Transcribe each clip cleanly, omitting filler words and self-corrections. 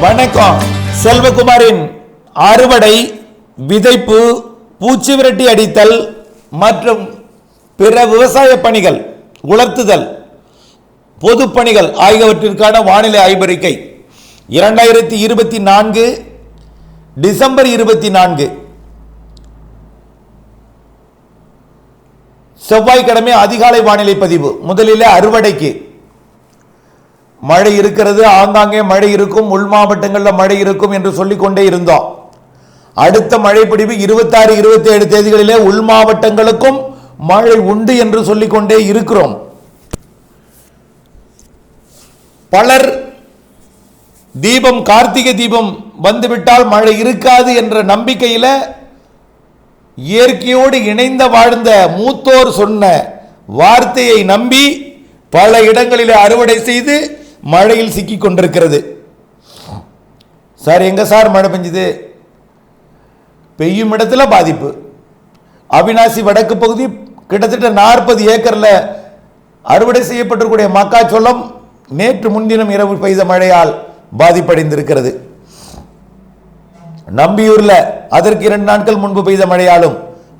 வணக்கம். செல்வகுமாரின் அறுவடை, விதைப்பு, பூச்சி விரட்டி அடித்தல் மற்றும் பிற விவசாய பணிகள், உலர்த்துதல், பொது பணிகள் ஆகியவற்றிற்கான வானிலை ஆய்வறிக்கை 2024 டிசம்பர் 24 செவ்வாய்க்கிழமை அதிகாலை வானிலை பதிவு. முதலில் அறுவடைக்கு மழை இருக்கிறது, ஆங்காங்கே மழை இருக்கும், உள் மாவட்டங்களில் மழை இருக்கும் என்று சொல்லிக்கொண்டே இருந்தோம். அடுத்த மழை பிடிவு 26, 27 தேதிகளிலே உள் மாவட்டங்களுக்கும் மழை உண்டு என்று சொல்லிக்கொண்டே இருக்கிறோம். பலர் தீபம், கார்த்திகை தீபம் வந்துவிட்டால் மழை இருக்காது என்ற நம்பிக்கையில் இயற்கையோடு இணைந்த வாழ்ந்த மூத்தோர் சொன்ன வார்த்தையை நம்பி பல இடங்களில் அறுவடை செய்து மழையில் சிக்கி கொண்டிருக்கிறது. சார், எங்க சார் மழை பெஞ்சது? பெய்யும் இடத்துல பாதிப்பு. அவிநாசி வடக்கு பகுதி கிட்டத்தட்ட 40 ஏக்கர்ல அறுவடை செய்யப்பட்டிருக்கூடிய மக்காச்சோளம் நேற்று முன்தினம் இரவு பெய்த மழையால் பாதிப்படைந்திருக்கிறது. நம்பியூர்ல அதற்கு 2 நாட்கள் முன்பு பெய்த மழையாலும்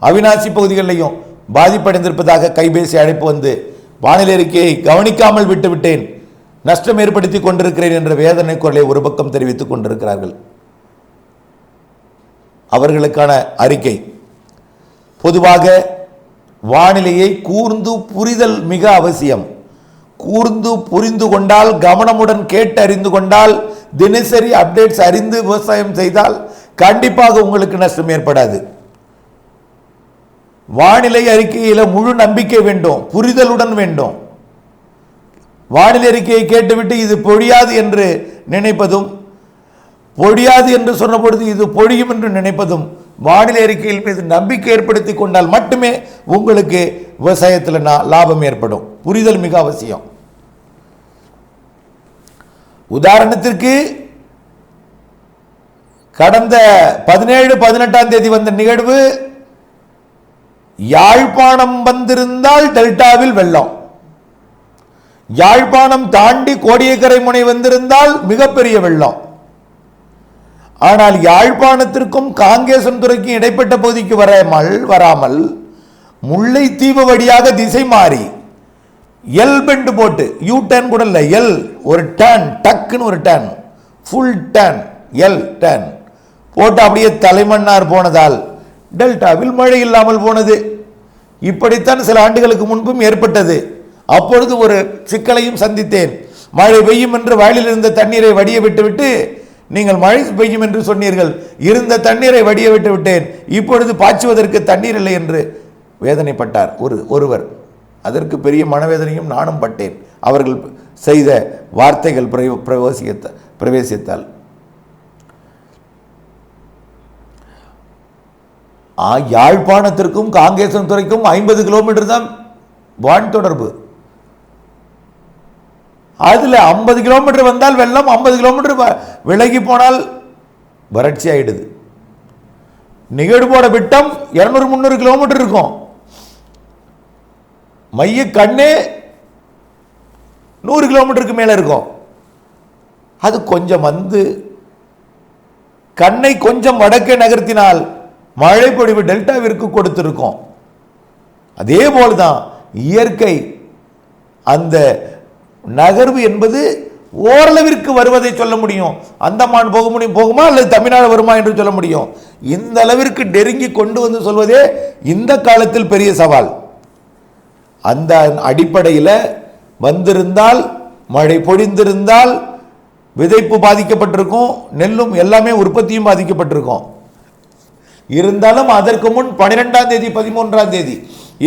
அவிநாசி பகுதிகளிலையும் பாதிப்படைந்திருப்பதாக கைபேசி அழைப்பு வந்து வானிலை அறிக்கையை கவனிக்காமல் விட்டுவிட்டேன், நஷ்டம் ஏற்படுத்தி கொண்டிருக்கிறேன் என்ற வேதனை குரலை ஒரு பக்கம் தெரிவித்துக் கொண்டிருக்கிறார்கள். அவர்களுக்கான அறிக்கை, பொதுவாக வானிலையை கூர்ந்து புரிதல் மிக அவசியம். கூர்ந்து புரிந்து கொண்டால், கவனமுடன் கேட்டு அறிந்து கொண்டால், தினசரி அப்டேட்ஸ் அறிந்து விவசாயம் செய்தால் கண்டிப்பாக உங்களுக்கு நஷ்டம் ஏற்படாது. வானிலை அறிக்கையில் முழு நம்பிக்கை வேண்டும், புரிதலுடன் வேண்டும். வானிலை அறிக்கையை கேட்டுவிட்டு இது பொழியாது என்று நினைப்பதும், பொழியாது என்று சொன்ன பொழுது இது பொழியும் என்று நினைப்பதும், வானிலை அறிக்கையில் மீது நம்பிக்கை ஏற்படுத்தி கொண்டால் மட்டுமே உங்களுக்கு விவசாயத்தில் லாபம் ஏற்படும். புரிதல் மிக அவசியம். உதாரணத்திற்கு கடந்த 17, 18 தேதி வந்த நிகழ்வு, யாழ்ப்பாணம் வந்திருந்தால் டெல்டாவில் வெள்ளம், யாழ்ப்பாணம் தாண்டி கோடியக்கரை முனை வந்திருந்தால் மிகப்பெரிய வெள்ளம். ஆனால் யாழ்ப்பாணத்திற்கும் காங்கேசன்துறைக்கும் இடைப்பட்ட பகுதிக்கு வராமல் முல்லைத்தீவு வழியாக திசை மாறி எல் பெண்டு போட்டு, யூ டர்ன் கூட இல்லை, எல் ஒரு டர்ன், டக்குன்னு ஒரு turn, full turn, L turn போட்டு அப்படியே தலைமன்னார் போனதால் டெல்டாவில் மழை இல்லாமல் போனது. இப்படித்தான் சில ஆண்டுகளுக்கு முன்பும் ஏற்பட்டது. அப்பொழுது ஒரு சிக்கலையும் சந்தித்தேன். மழை பெய்யும் என்று வயலில் இருந்த தண்ணீரை வடிய விட்டுவிட்டு, நீங்கள் மழை பெய்யும் என்று சொன்னீர்கள், இருந்த தண்ணீரை வடிய விட்டு விட்டேன், இப்பொழுது பாய்ச்சுவதற்கு தண்ணீர் இல்லை என்று வேதனைப்பட்டார் ஒருவர். அதற்கு பெரிய மனவேதனையும் நானும் பட்டேன், அவர்கள் செய்த வார்த்தைகள் பிரவேசித்தால். யாழ்ப்பாணத்திற்கும் காங்கேசன்துறைக்கும் 50 கிலோமீட்டர் தான் வான் தொடர்பு. அதுல 50 கிலோமீட்டர் வந்தால் வெள்ளம், 50 கிலோமீட்டர் விலகி போனால் வறட்சி ஆயிடுது. நிகழ்வோட விட்டம் 200-300 கிலோமீட்டர் இருக்கும். மைய கண்ணே 100 கிலோமீட்டருக்கு மேல இருக்கும். அது கொஞ்சம் வந்து கண்ணை கொஞ்சம் வடக்கே நகர்த்தினால் மழை பொழிவு டெல்டாவிற்கு கொடுத்திருக்கும். அதே போல்தான் இயற்கை அந்த நகர்வு என்பது ஓரளவிற்கு வருவதை சொல்ல முடியும். அந்தமான் போகுமா அல்லது தமிழ்நாடு வருமா என்று சொல்ல முடியும். இந்த அளவிற்கு நெருங்கி கொண்டு வந்து சொல்வதே இந்த காலத்தில் பெரிய சவால். அந்த அடிப்படையில் வந்திருந்தால், மழை பொழிந்திருந்தால் விதைப்பு பாதிக்கப்பட்டிருக்கும், நெல்லும் எல்லாமே உற்பத்தியும் பாதிக்கப்பட்டிருக்கும். இருந்தாலும் அதற்கு முன் 12ஆம் தேதி 13ஆம் தேதி,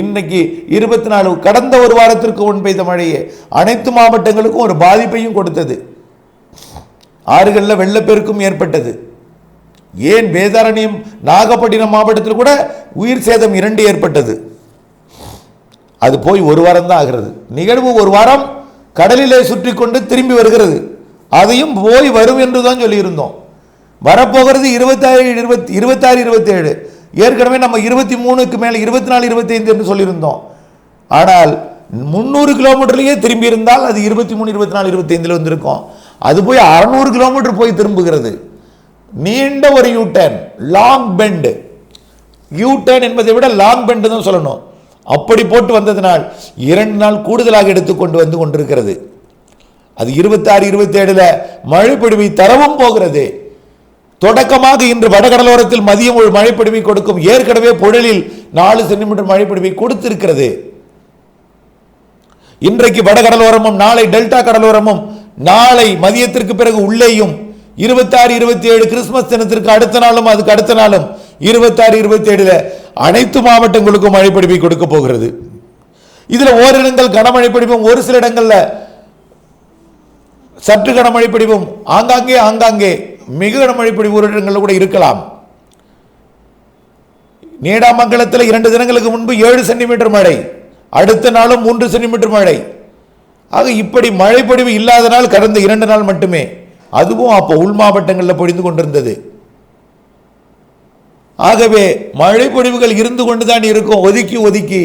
இன்னைக்கு 24, கடந்த ஒரு வாரத்திற்கு முன் பெய்த மழையே அனைத்து மாவட்டங்களுக்கும் ஒரு பாதிப்பையும் கொடுத்தது. ஆறுகளில் வெள்ளப்பெருக்கும் ஏற்பட்டது. ஏன் வேதாரண்யம், நாகப்பட்டினம் மாவட்டத்தில் கூட உயிர் சேதம் 2 ஏற்பட்டது. அது போய் ஒரு வாரம் தான் ஆகிறது. நிகழ்வு ஒரு வாரம் கடலிலே சுற்றி கொண்டு திரும்பி வருகிறது. அதையும் போய் வரும் என்று தான் சொல்லியிருந்தோம். வரப்போகிறது 26, 27. ஏற்கனவே நம்ம 23க்கு மேலே 24, 25 என்று சொல்லியிருந்தோம். ஆனால் 300 கிலோமீட்டர்லேயே திரும்பி இருந்தால் அது 23, 24, 25 வந்திருக்கும். அது போய் 600 கிலோமீட்டர் போய் திரும்புகிறது. நீண்ட ஒரு யூட்டர்ன், லாங் பெண்ட். யூட்டர்ன் என்பதை விட லாங் பெண்ட் தான் சொல்லணும். அப்படி போட்டு வந்ததனால் 2 நாள் கூடுதலாக எடுத்துக்கொண்டு வந்து கொண்டிருக்கிறது. அது 26, 27 மழைப்பொழிவை தரவும் போகிறது. தொடக்கமாக இன்று வடகடலோரத்தில் மதியம் ஒரு மழைப்பொழிவை கொடுக்கும். ஏற்கனவே புழலில் 4 சென்டிமீட்டர் மழைப்பொழிவை கொடுத்திருக்கிறது. இன்றைக்கு வடகடலோரமும் நாளை டெல்டா கடலோரமும் நாளை மதியத்திற்கு பிறகு உள்ளேயும் 26, 27 கிறிஸ்துமஸ் தினத்திற்கு அடுத்த நாளும் அதுக்கு அடுத்த நாளும் 26, 27 அனைத்து மாவட்டங்களுக்கும் மழைப்பொழிவை கொடுக்க போகிறது. இதுல ஓரிடங்கள் கனமழை பொழிவும், ஒரு சில இடங்கள்ல சற்று கனமழை பொழிவும், ஆங்காங்கே மிக கனமழை பொழிவு ஒரு இடங்களில் கூட இருக்கலாம். நீடாமங்கலத்தில் 2 தினங்களுக்கு முன்பு 7 சென்டிமீட்டர் மழை, அடுத்த நாளும் 3 சென்டிமீட்டர் மழை. ஆக இப்படி மழை பொழிவு இல்லாத நாள் கடந்த 2 நாள் மட்டுமே. அதுவும் அப்போ உள் மாவட்டங்களில் பொழிந்து கொண்டிருந்தது. ஆகவே மழை பொழிவுகள் இருந்து கொண்டுதான் இருக்கும், ஒதுக்கி.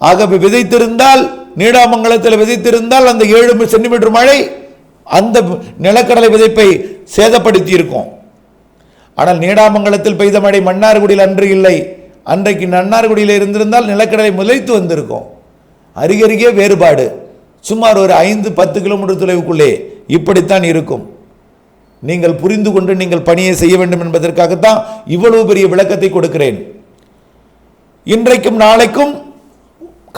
ஆகவே விதைத்திருந்தால், நீடாமங்கலத்தில் விதைத்திருந்தால் அந்த 7 சென்டிமீட்டர் மழை அந்த நிலக்கடலை விதைப்பை சேதப்படுத்தி இருக்கும். ஆனால் நீடாமங்கலத்தில் பெய்த மழை மன்னார்குடியில் அன்று இல்லை. அன்றைக்கு மன்னார்குடியில் இருந்திருந்தால் நிலக்கடலை முளைத்து வந்திருக்கும். அருகருகே வேறுபாடு, சுமார் ஒரு 5-10 கிலோமீட்டர் தொலைவுக்குள்ளே இப்படித்தான் இருக்கும். நீங்கள் புரிந்து கொண்டு நீங்கள் பணியை செய்ய வேண்டும் என்பதற்காகத்தான் இவ்வளவு பெரிய விளக்கத்தை கொடுக்கிறேன். இன்றைக்கும் நாளைக்கும்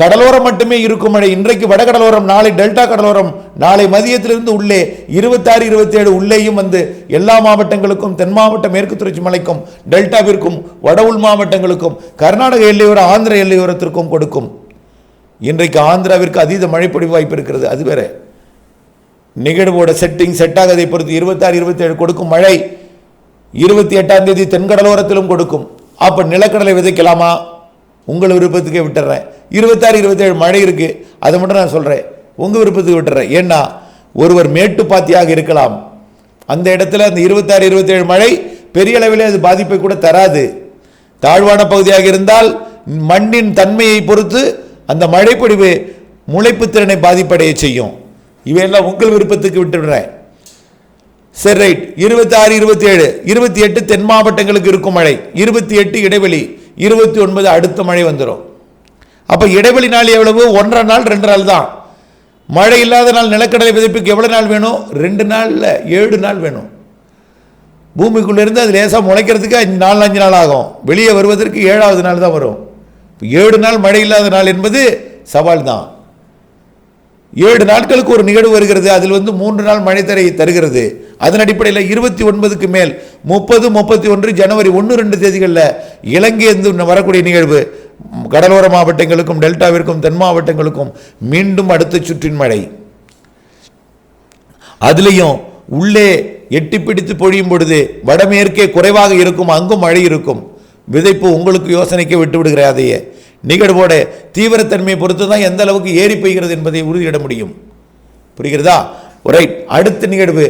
கடலோரம் மட்டுமே இருக்கும் மழை. இன்றைக்கு வடகடலோரம், நாளை டெல்டா கடலோரம், நாளை மதியத்திலிருந்து உள்ளே 26, 27 உள்ளேயும் வந்து எல்லா மாவட்டங்களுக்கும், தென் மாவட்ட மேற்கு தொடர்ச்சி மலைக்கும், டெல்டாவிற்கும், வட உள் மாவட்டங்களுக்கும், கர்நாடக எல்லையோர ஆந்திர எல்லையோரத்திற்கும் கொடுக்கும். இன்றைக்கு ஆந்திராவிற்கு அதீத மழைப்பொழிவு வாய்ப்பு இருக்கிறது. அது வேற நிகழ்வோட செட் ஆகதை பொறுத்து 26, 27 கொடுக்கும் மழை 28ஆம் தேதி தென்கடலோரத்திலும் கொடுக்கும். அப்ப நிலக்கடலை விதைக்கலாமா? உங்கள் விருப்பத்துக்கே விட்டுறேன். 26, 27 மழை இருக்கு, அதை மட்டும் நான் சொல்றேன். உங்க விருப்பத்துக்கு விட்டுறேன். ஏன்னா ஒருவர் மேட்டுப்பாத்தியாக இருக்கலாம், அந்த இடத்துல அந்த 26, 27 மழை பெரிய அளவிலே அது பாதிப்பை கூட தராது. தாழ்வான பகுதியாக இருந்தால் மண்ணின் தன்மையை பொறுத்து அந்த மழைப்பொழிவு முளைப்பு திறனை பாதிப்படைய செய்யும். இவையெல்லாம் உங்கள் விருப்பத்துக்கு விட்டுவிடுறேன். சரி, ரைட். 26, 27, 28 தென் மாவட்டங்களுக்கு இருக்கும் மழை, 28 இடைவெளி, 29 அடுத்த மழை வந்துடும். அப்ப இடைவெளி நாள் எவ்வளவு? 1.5 நாள் 2 நாள் தான். மழை இல்லாத நாள் நிலக்கடலை விதைப்புக்கு எவ்வளவு நாள் வேணும்? 2 நாள்ல 7 நாள் வேணும். பூமிக்குள்ள இருந்து அது லேசா முளைக்கிறதுக்கு 4-5 நாள் ஆகும். வெளியே வருவதற்கு 7வது நாள் தான் வரும். 7 நாள் மழை இல்லாத நாள் என்பது சவால் தான். 7 நாட்களுக்கு ஒரு நிகழ்வு வருகிறது. அதில் 3 நாள் மழை தருகிறது. அதன் அடிப்படையில் 29க்கு மேல் 30, 31 ஜனவரி 1-2 தேதிகளில் இலங்கையிலிருந்து வரக்கூடிய நிகழ்வு கடலோர மாவட்டங்களுக்கும், டெல்டாவிற்கும், தென் மாவட்டங்களுக்கும் மீண்டும் அடுத்த சுற்றின் மழை. அதுலேயும் உள்ளே எட்டி பிடித்து பொழியும் பொழுது வடமேற்கே குறைவாக இருக்கும், அங்கும் மழை இருக்கும். விதைப்பு உங்களுக்கு யோசனைக்கு விட்டு விடுகிற அதையே நிகழ்வோட தீவிரத்தன்மையை பொறுத்து தான் எந்த அளவுக்கு ஏறி பெய்கிறது என்பதை உறுதியிட முடியும். புரிகிறதா? ரைட். அடுத்த நிகழ்வு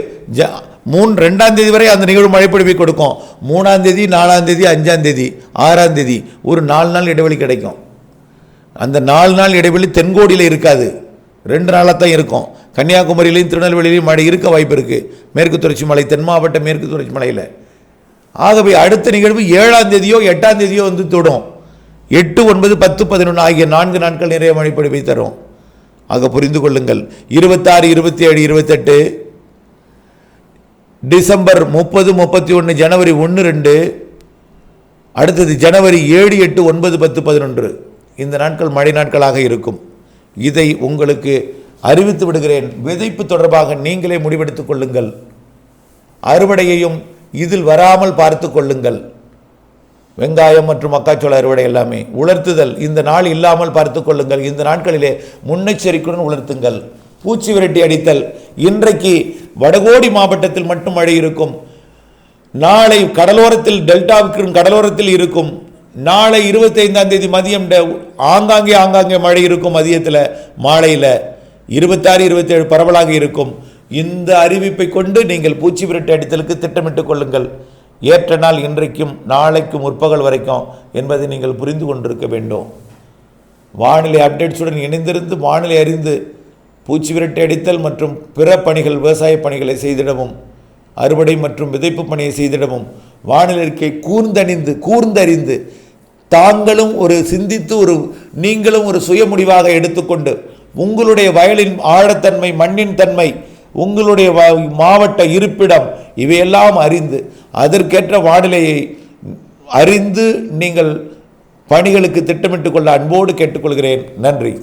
2ஆம் தேதி வரை அந்த நிகழ்வு மழைப்பொழிவை கொடுக்கும். 3ஆம் தேதி, 4ஆம் தேதி, 5ஆம் தேதி, 6ஆம் தேதி ஒரு 4 நாள் இடைவெளி கிடைக்கும். அந்த 4 நாள் இடைவெளி தென்கோடியில் இருக்காது, 2 நாளாக தான் இருக்கும். கன்னியாகுமரியிலையும் திருநெல்வேலியிலையும் மழை இருக்க வாய்ப்பு இருக்கு. மேற்கு தொடர்ச்சி மலை, தென் மாவட்ட மேற்கு தொடர்ச்சி மலையில். ஆகவே அடுத்த நிகழ்வு 7ஆம் தேதியோ 8ஆம் தேதியோ வந்து தொடும். 8, 9, 10, 11 ஆகிய 4 நாட்கள் நிறைய மழைப்பொழிவை தரும். ஆக புரிந்து கொள்ளுங்கள். 26, 27, 28, டிசம்பர் 30, 31, ஜனவரி 1, 2, அடுத்தது ஜனவரி 7, 8, 9, 10, 11 இந்த நாட்கள் மழை நாட்களாக இருக்கும். இதை உங்களுக்கு அறிவித்து விடுகிறேன். விதைப்பு தொடர்பாக நீங்களே முடிவெடுத்துக் கொள்ளுங்கள். அறுவடையையும் இதில் வராமல் பார்த்து கொள்ளுங்கள். வெங்காயம் மற்றும் மக்காச்சோள அறுவடை எல்லாமே உலர்த்துதல் இந்த நாள் இல்லாமல் பார்த்து கொள்ளுங்கள். இந்த நாட்களிலே முன்னெச்சரிக்கையுடன் உலர்த்துங்கள். பூச்சி விரட்டி அடித்தல். இன்றைக்கு வடகோடி மாவட்டத்தில் மட்டும் மழை இருக்கும். நாளை கடலோரத்தில், டெல்டாவுக்கு கடலோரத்தில் இருக்கும். நாளை 25ஆம் தேதி மதியம் ஆங்காங்கே மழை இருக்கும். மதியத்தில், மாலையில் 26, 27 பரவலாக இருக்கும். இந்த அறிவிப்பை கொண்டு நீங்கள் பூச்சி விரட்டி அடித்தலுக்கு திட்டமிட்டுக் கொள்ளுங்கள். ஏற்ற நாள் இன்றைக்கும் நாளைக்கும் முற்பகல் வரைக்கும் என்பதை நீங்கள் புரிந்து கொண்டிருக்க வேண்டும். வானிலை அப்டேட்ஸுடன் இணைந்திருந்து வானிலை அறிந்து பூச்சி விரட்டி அடித்தல் மற்றும் பிற பணிகள், விவசாய பணிகளை செய்திடவும், அறுவடை மற்றும் விதைப்பு பணியை செய்திடவும் வானிலை கூர்ந்தறிந்து தாங்களும் ஒரு சிந்தித்து நீங்களும் ஒரு சுய முடிவாக எடுத்துக்கொண்டு உங்களுடைய வயலின் ஆழத்தன்மை, மண்ணின் தன்மை, உங்களுடைய மாவட்ட இருப்பிடம் இவையெல்லாம் அறிந்து அதற்கேற்ற வானிலையை அறிந்து நீங்கள் பணிகளுக்கு திட்டமிட்டுக் கொள்ள அன்போடு கேட்டுக்கொள்கிறேன். நன்றி.